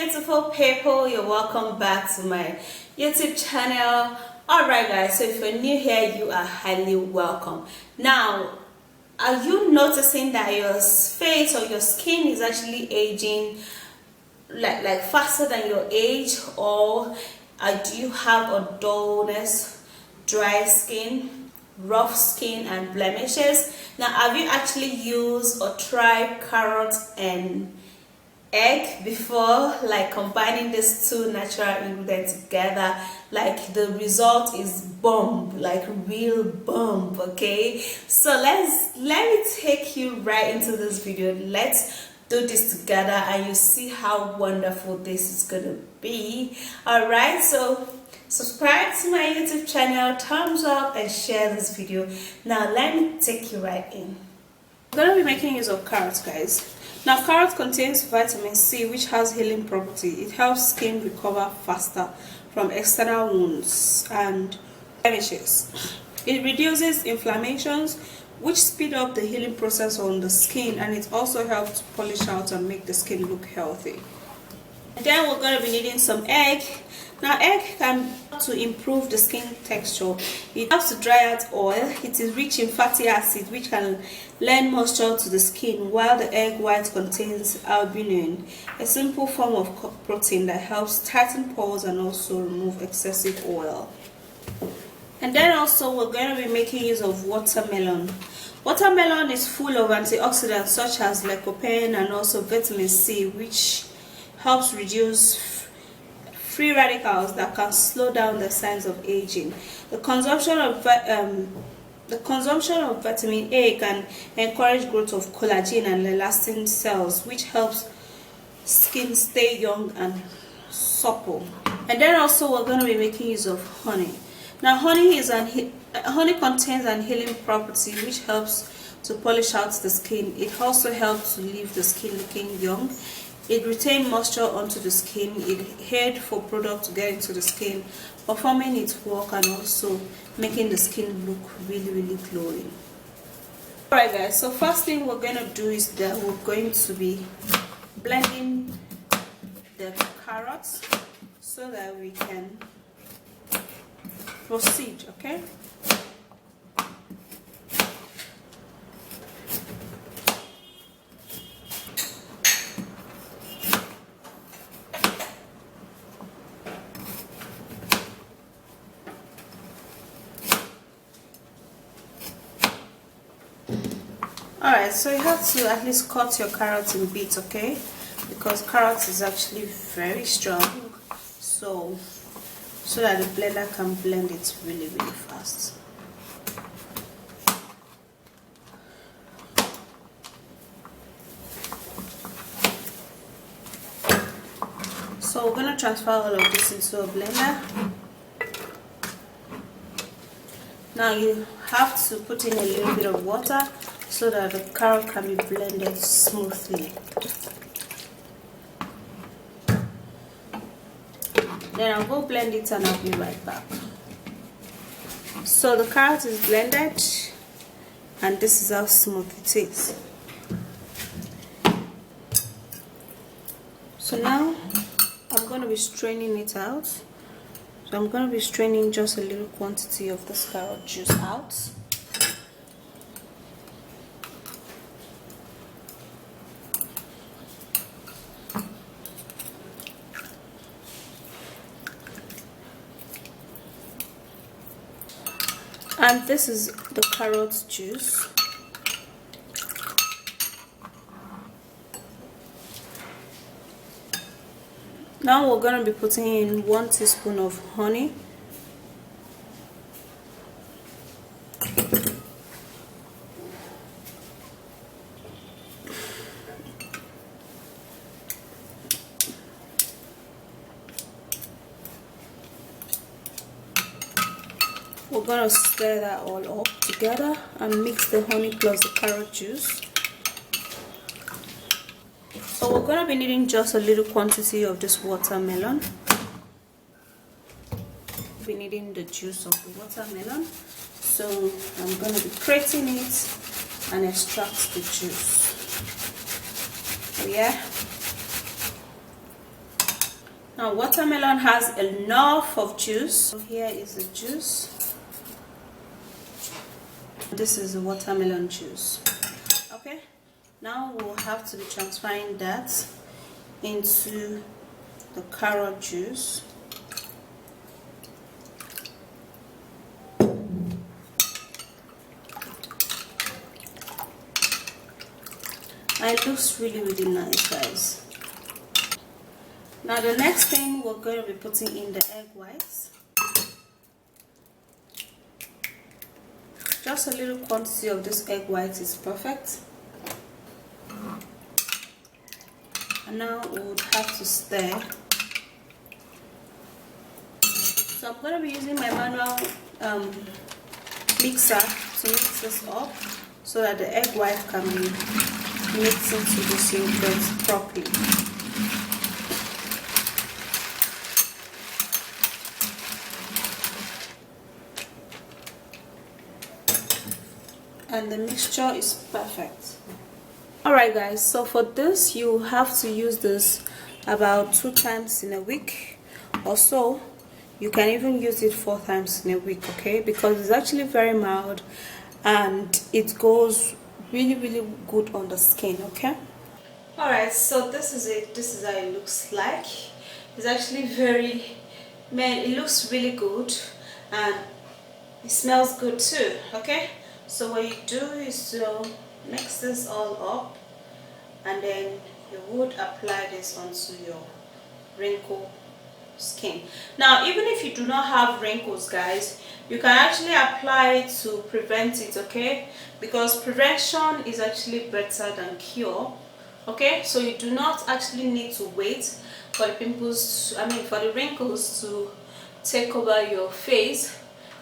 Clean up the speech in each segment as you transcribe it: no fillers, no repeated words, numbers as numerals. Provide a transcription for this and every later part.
beautiful people, you're welcome back to my YouTube channel. Alright guys, so if you're new here, you are highly welcome. Now, are you noticing that your face or your skin is actually aging like faster than your age, or do you have a dullness, dry skin, rough skin and blemishes? Now, have you actually used or tried carrot and egg before, like combining these two natural ingredients together? Like the result is bomb, like real bomb. Okay, so let me take you right into this video. Let's do this together and you see how wonderful this is gonna be. All right, so subscribe to my YouTube channel, thumbs up and share this video. Now let me take you right in. I'm gonna be making use of carrots, guys. Now, carrot contains vitamin C, which has healing property. It helps skin recover faster from external wounds and blemishes. It reduces inflammations, which speed up the healing process on the skin, and it also helps polish out and make the skin look healthy. And then we're going to be needing some egg. Now, egg can help to improve the skin texture. It helps to dry out oil. It is rich in fatty acids, which can lend moisture to the skin, while the egg white contains albumin, a simple form of protein that helps tighten pores and also remove excessive oil. And then also we're going to be making use of watermelon. Watermelon is full of antioxidants such as lycopene and also vitamin C, which helps reduce free radicals that can slow down the signs of aging. The consumption of vitamin A can encourage growth of collagen and elastin cells, which helps skin stay young and supple. And then also we're going to be making use of honey. Now, honey contains an healing property which helps to polish out the skin. It also helps to leave the skin looking young. It retains moisture onto the skin. It aids for product to get into the skin, performing its work and also making the skin look really glowing. Alright guys, so first thing we're going to do is that we're going to be blending the carrots so that we can proceed. Okay, alright, so you have to at least cut your carrots in bits, okay, because carrots is actually very strong, so that the blender can blend it really fast. So we're going to transfer all of this into a blender. Now you have to put in a little bit of water so that the carrot can be blended smoothly. Then I'll go blend it and I'll be right back. So the carrot is blended and this is how smooth it is. So now I'm going to be straining it out. So I'm going to be straining just a little quantity of this carrot juice out. And this is the carrot juice. Now we're going to be putting in 1 teaspoon of honey. We're going to stir that all up together and mix the honey plus the carrot juice. So we're going to be needing just a little quantity of this watermelon. We'll be needing the juice of the watermelon. So I'm going to be grating it and extract the juice. So yeah. Now watermelon has enough of juice. So here is the juice. This is the watermelon juice. Okay, now we'll have to be transferring that into the carrot juice. And it looks really nice, guys. Now the next thing, we're going to be putting in the egg whites. Just a little quantity of this egg white is perfect. And now we would have to stir. So I'm going to be using my manual mixer to mix this up so that the egg white can be mixed into this yogurt properly. And the mixture is perfect. Alright guys, so for this you have to use this about 2 times in a week or so. You can even use it 4 times in a week, okay, because it's actually very mild and it goes really good on the skin. Okay, alright, so this is it. This is how it looks like. It's actually it looks really good and it smells good too. Okay, so what you do is to mix this all up and then you would apply this onto your wrinkle skin. Now even if you do not have wrinkles, guys, you can actually apply it to prevent it, okay, because prevention is actually better than cure. Okay, so you do not actually need to wait for the pimples, for the wrinkles to take over your face.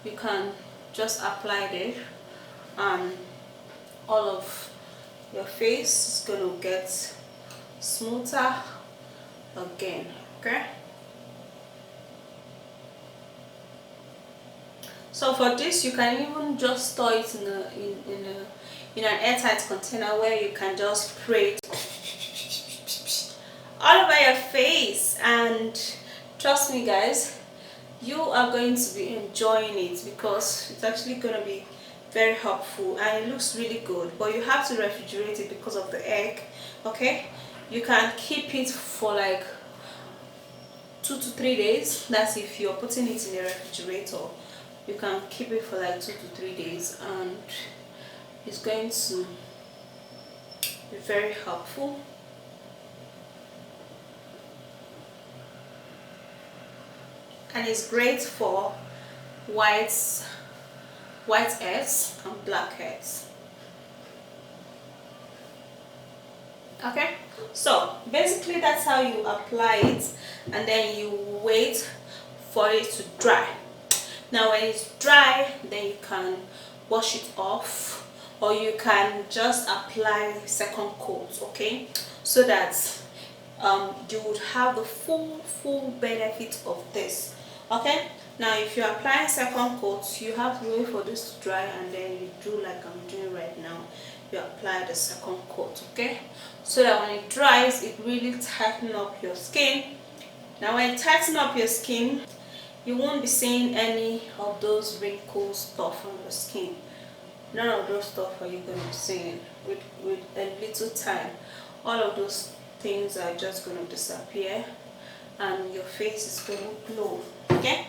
You can just apply it and all of your face is going to get smoother again. Okay, so for this you can even just store it in an airtight container where you can just spray it all over your face, and trust me guys, you are going to be enjoying it because it's actually going to be very helpful and it looks really good. But you have to refrigerate it because of the egg. Okay, you can keep it for like 2 to 3 days. That's if you're putting it in the refrigerator. You can keep it for like 2 to 3 days and it's going to be very helpful. And it's great for white heads and black heads. Okay, so basically that's how you apply it, and then you wait for it to dry. Now when it's dry, then you can wash it off, or you can just apply second coat, okay, so that you would have the full benefit of this. Okay, now if you apply second coat, you have to wait for this to dry and then you do like I'm doing right now. You apply the second coat, okay, so that when it dries, it really tightens up your skin. Now when it tightens up your skin, you won't be seeing any of those wrinkle stuff on your skin. None of those stuff are you going to be seeing. With a little time, all of those things are just going to disappear and your face is going to glow. Okay,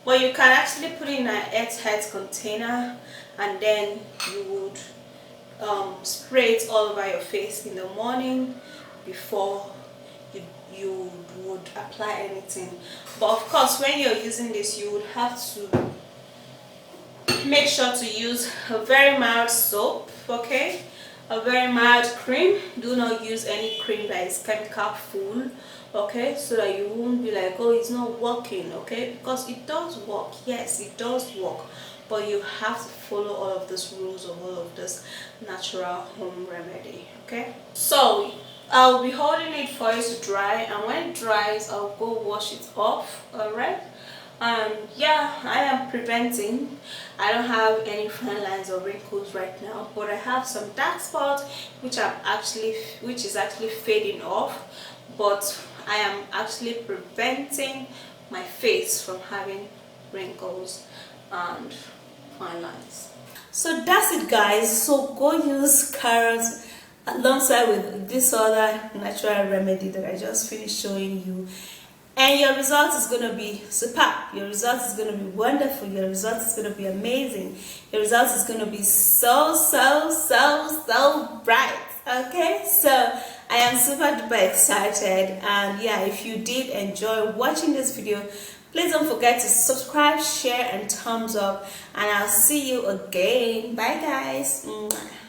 but you can actually put it in an airtight container and then you would spray it all over your face in the morning before you would apply anything. But of course, when you're using this, you would have to make sure to use a very mild soap, okay, a very mild cream. Do not use any cream that is chemical full, okay, so that you won't be like, oh, it's not working, okay, because it does work. Yes, it does work, but you have to follow all of these rules of all of this natural home remedy. Okay, so I'll be holding it for it to dry, and when it dries, I'll go wash it off. All right. Yeah, I am preventing. I don't have any fine lines or wrinkles right now, but I have some dark spots which is actually fading off, but I am actually preventing my face from having wrinkles and fine lines. So that's it, guys. So go use carrots alongside with this other natural remedy that I just finished showing you, and your result is going to be superb. Your result is going to be wonderful. Your result is going to be amazing. Your result is going to be so bright. Okay, so I am super duper excited, and yeah, if you did enjoy watching this video, please don't forget to subscribe, share, and thumbs up, and I'll see you again. Bye guys. Mwah.